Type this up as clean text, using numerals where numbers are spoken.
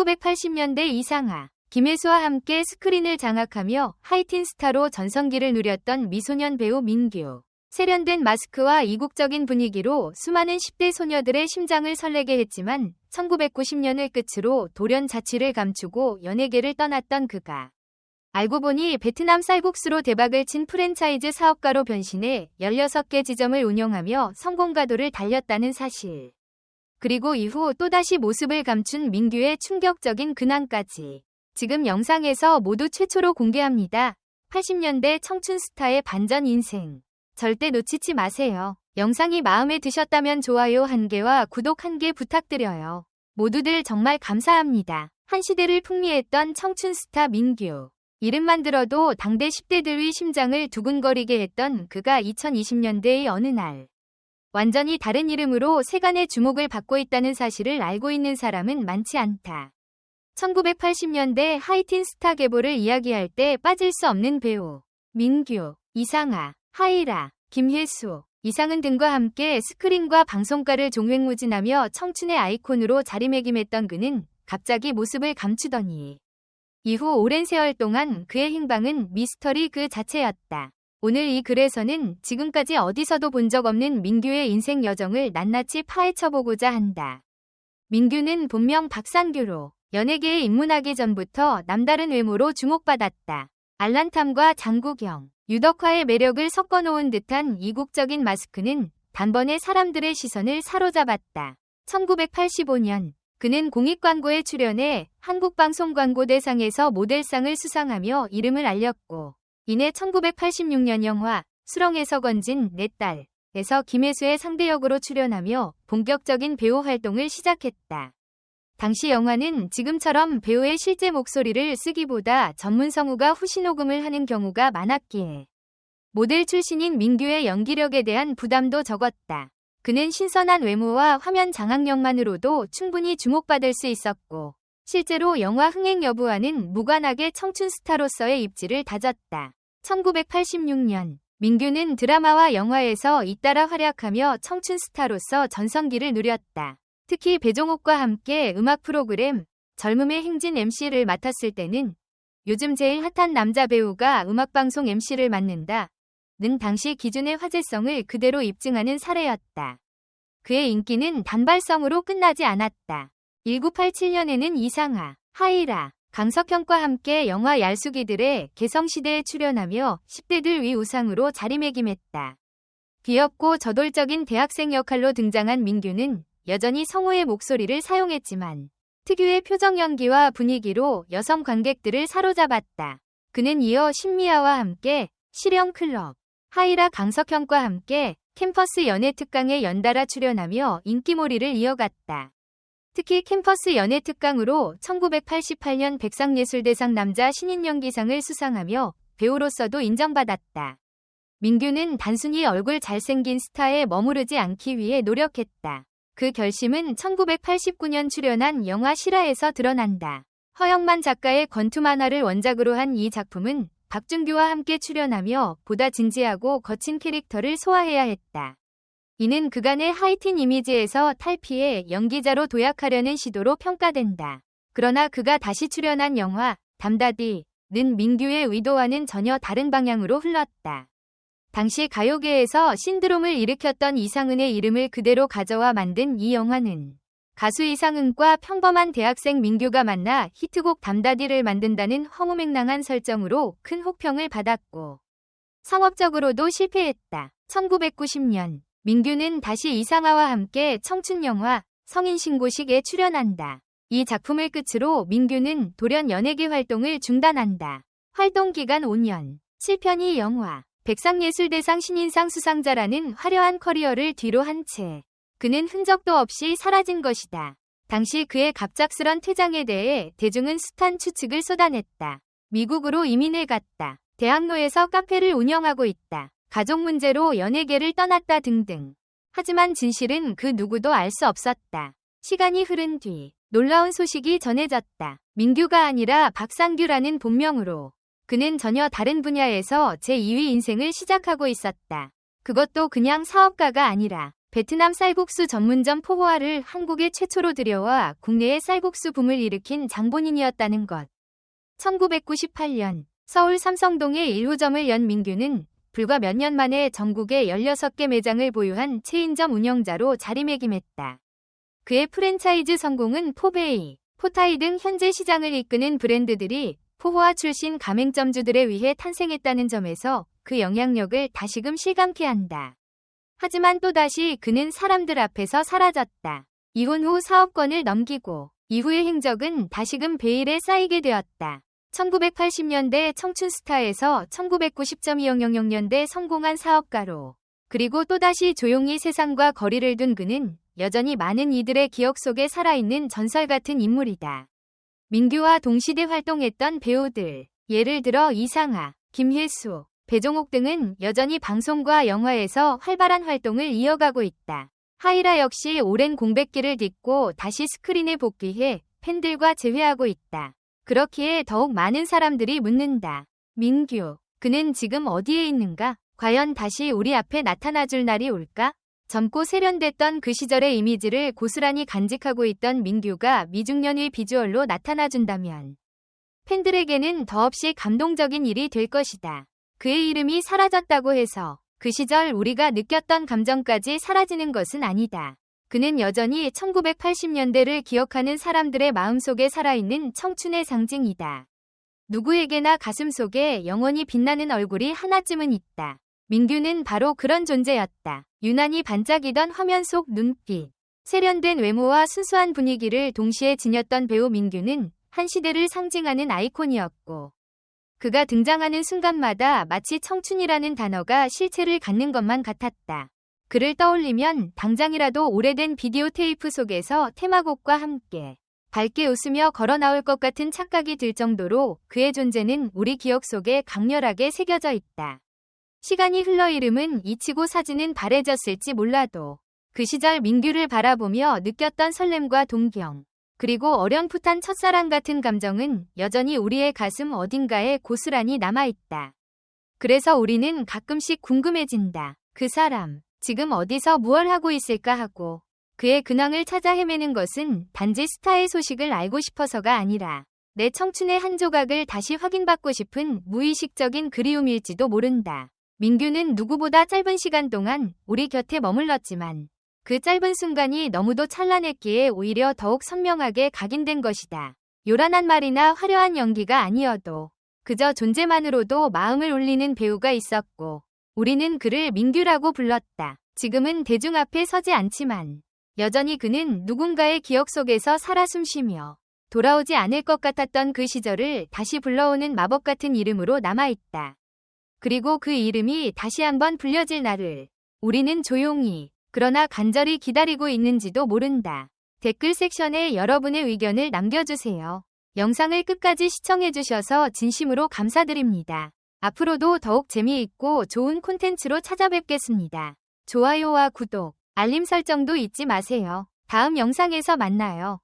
1980년대 이상하, 김혜수와 함께 스크린을 장악하며 하이틴 스타로 전성기를 누렸던 미소년 배우 민규. 세련된 마스크와 이국적인 분위기로 수많은 10대 소녀들의 심장을 설레게 했지만 1990년을 끝으로 돌연 자취를 감추고 연예계를 떠났던 그가 알고 보니 베트남 쌀국수로 대박을 친 프랜차이즈 사업가로 변신해 16개 지점을 운영하며 성공가도를 달렸다는 사실. 그리고 이후 또다시 모습을 감춘 민규의 충격적인 근황까지 지금 영상에서 모두 최초로 공개합니다. 80년대 청춘 스타의 반전 인생. 절대 놓치지 마세요. 영상이 마음에 드셨다면 좋아요 1개와 구독 1개 부탁드려요. 모두들 정말 감사합니다. 한 시대를 풍미했던 청춘 스타 민규. 이름만 들어도 당대 10대들의 심장을 두근거리게 했던 그가 2020년대의 어느 날 완전히 다른 이름으로 세간의 주목을 받고 있다는 사실을 알고 있는 사람은 많지 않다. 1980년대 하이틴 스타 계보를 이야기할 때 빠질 수 없는 배우 민규, 이상하, 하이라, 김혜수, 이상은 등과 함께 스크린과 방송가를 종횡무진하며 청춘의 아이콘으로 자리매김했던 그는 갑자기 모습을 감추더니 이후 오랜 세월 동안 그의 행방은 미스터리 그 자체였다. 오늘 이 글에서는 지금까지 어디서도 본 적 없는 민규의 인생 여정을 낱낱이 파헤쳐보고자 한다. 민규는 본명 박상규로 연예계에 입문하기 전부터 남다른 외모로 주목받았다. 알란탐과 장국영, 유덕화의 매력을 섞어놓은 듯한 이국적인 마스크는 단번에 사람들의 시선을 사로잡았다. 1985년 그는 공익광고에 출연해 한국방송광고대상에서 모델상을 수상하며 이름을 알렸고 이내 1986년 영화 수렁에서 건진 내 딸에서 김혜수의 상대역으로 출연하며 본격적인 배우 활동을 시작했다. 당시 영화는 지금처럼 배우의 실제 목소리를 쓰기보다 전문 성우가 후시 녹음을 하는 경우가 많았기에 모델 출신인 민규의 연기력에 대한 부담도 적었다. 그는 신선한 외모와 화면 장악력만으로도 충분히 주목받을 수 있었고 실제로 영화 흥행 여부와는 무관하게 청춘 스타로서의 입지를 다졌다. 1986년 민규는 드라마와 영화에서 잇따라 활약하며 청춘 스타로서 전성기를 누렸다. 특히 배종옥과 함께 음악 프로그램 젊음의 행진 MC를 맡았을 때는 요즘 제일 핫한 남자 배우가 음악방송 MC를 맡는다는 당시 기준의 화제성을 그대로 입증하는 사례였다. 그의 인기는 단발성으로 끝나지 않았다. 1987년에는 이상하, 하이라, 강석형과 함께 영화 얄숙이들의 개성시대에 출연하며 10대들 위 우상으로 자리매김했다. 귀엽고 저돌적인 대학생 역할로 등장한 민규는 여전히 성우의 목소리를 사용했지만 특유의 표정 연기와 분위기로 여성 관객들을 사로잡았다. 그는 이어 신미아와 함께 실형클럽, 하이라 강석형과 함께 캠퍼스 연애 특강에 연달아 출연하며 인기몰이를 이어갔다. 특히 캠퍼스 연애 특강으로 1988년 백상예술대상 남자 신인 연기상을 수상하며 배우로서도 인정받았다. 민규는 단순히 얼굴 잘생긴 스타에 머무르지 않기 위해 노력했다. 그 결심은 1989년 출연한 영화 실화에서 드러난다. 허영만 작가의 권투 만화를 원작으로 한 이 작품은 박준규와 함께 출연하며 보다 진지하고 거친 캐릭터를 소화해야 했다. 이는 그간의 하이틴 이미지에서 탈피해 연기자로 도약하려는 시도로 평가된다. 그러나 그가 다시 출연한 영화 담다디는 민규의 의도와는 전혀 다른 방향으로 흘렀다. 당시 가요계에서 신드롬을 일으켰던 이상은의 이름을 그대로 가져와 만든 이 영화는 가수 이상은과 평범한 대학생 민규가 만나 히트곡 담다디를 만든다는 허무맹랑한 설정으로 큰 혹평을 받았고 상업적으로도 실패했다. 1990년 민규는 다시 이상하와 함께 청춘 영화 성인신고식에 출연한다. 이 작품을 끝으로 민규는 돌연 연예계 활동을 중단한다. 활동 기간 5년, 7편의 영화, 백상예술대상 신인상 수상자라는 화려한 커리어를 뒤로 한 채 그는 흔적도 없이 사라진 것이다. 당시 그의 갑작스런 퇴장에 대해 대중은 숱한 추측을 쏟아냈다. 미국으로 이민을 갔다. 대학로에서 카페를 운영하고 있다. 가족 문제로 연예계를 떠났다 등등. 하지만 진실은 그 누구도 알 수 없었다. 시간이 흐른 뒤 놀라운 소식이 전해졌다. 민규가 아니라 박상규라는 본명으로 그는 전혀 다른 분야에서 제2의 인생을 시작하고 있었다. 그것도 그냥 사업가가 아니라 베트남 쌀국수 전문점 포호아를 한국에 최초로 들여와 국내에 쌀국수 붐을 일으킨 장본인이었다는 것. 1998년 서울 삼성동에 1호점을 연 민규는 불과 몇 년 만에 전국에 16개 매장을 보유한 체인점 운영자로 자리매김했다. 그의 프랜차이즈 성공은 포베이, 포타이 등 현재 시장을 이끄는 브랜드들이 포호아 출신 가맹점주들에 의해 탄생했다는 점에서 그 영향력을 다시금 실감케 한다. 하지만 또다시 그는 사람들 앞에서 사라졌다. 이혼 후 사업권을 넘기고 이후의 행적은 다시금 베일에 쌓이게 되었다. 1980년대 청춘스타에서 1990.2000년대 성공한 사업가로, 그리고 또다시 조용히 세상과 거리를 둔 그는 여전히 많은 이들의 기억 속에 살아있는 전설 같은 인물이다. 민규와 동시대 활동했던 배우들, 예를 들어 이상하, 김혜수, 배종옥 등은 여전히 방송과 영화에서 활발한 활동을 이어가고 있다. 하이라 역시 오랜 공백기를 딛고 다시 스크린에 복귀해 팬들과 재회하고 있다. 그렇기에 더욱 많은 사람들이 묻는다. 민규, 그는 지금 어디에 있는가? 과연 다시 우리 앞에 나타나줄 날이 올까? 젊고 세련됐던 그 시절의 이미지를 고스란히 간직하고 있던 민규가 미중년의 비주얼로 나타나준다면 팬들에게는 더없이 감동적인 일이 될 것이다. 그의 이름이 사라졌다고 해서 그 시절 우리가 느꼈던 감정까지 사라지는 것은 아니다. 그는 여전히 1980년대를 기억하는 사람들의 마음속에 살아있는 청춘의 상징이다. 누구에게나 가슴속에 영원히 빛나는 얼굴이 하나쯤은 있다. 민규는 바로 그런 존재였다. 유난히 반짝이던 화면 속 눈빛, 세련된 외모와 순수한 분위기를 동시에 지녔던 배우 민규는 한 시대를 상징하는 아이콘이었고, 그가 등장하는 순간마다 마치 청춘이라는 단어가 실체를 갖는 것만 같았다. 그를 떠올리면 당장이라도 오래된 비디오 테이프 속에서 테마곡과 함께 밝게 웃으며 걸어 나올 것 같은 착각이 들 정도로 그의 존재는 우리 기억 속에 강렬하게 새겨져 있다. 시간이 흘러 이름은 잊히고 사진은 바래졌을지 몰라도 그 시절 민규를 바라보며 느꼈던 설렘과 동경, 그리고 어렴풋한 첫사랑 같은 감정은 여전히 우리의 가슴 어딘가에 고스란히 남아있다. 그래서 우리는 가끔씩 궁금해진다. 그 사람, 지금 어디서 무얼 하고 있을까 하고, 그의 근황을 찾아 헤매는 것은 단지 스타의 소식을 알고 싶어서가 아니라 내 청춘의 한 조각을 다시 확인받고 싶은 무의식적인 그리움일지도 모른다. 민규는 누구보다 짧은 시간 동안 우리 곁에 머물렀지만 그 짧은 순간이 너무도 찬란했기에 오히려 더욱 선명하게 각인된 것이다. 요란한 말이나 화려한 연기가 아니어도 그저 존재만으로도 마음을 울리는 배우가 있었고, 우리는 그를 민규라고 불렀다. 지금은 대중 앞에 서지 않지만 여전히 그는 누군가의 기억 속에서 살아 숨쉬며 돌아오지 않을 것 같았던 그 시절을 다시 불러오는 마법 같은 이름으로 남아있다. 그리고 그 이름이 다시 한번 불려질 날을 우리는 조용히 그러나 간절히 기다리고 있는지도 모른다. 댓글 섹션에 여러분의 의견을 남겨주세요. 영상을 끝까지 시청해주셔서 진심으로 감사드립니다. 앞으로도 더욱 재미있고 좋은 콘텐츠로 찾아뵙겠습니다. 좋아요와 구독, 알림 설정도 잊지 마세요. 다음 영상에서 만나요.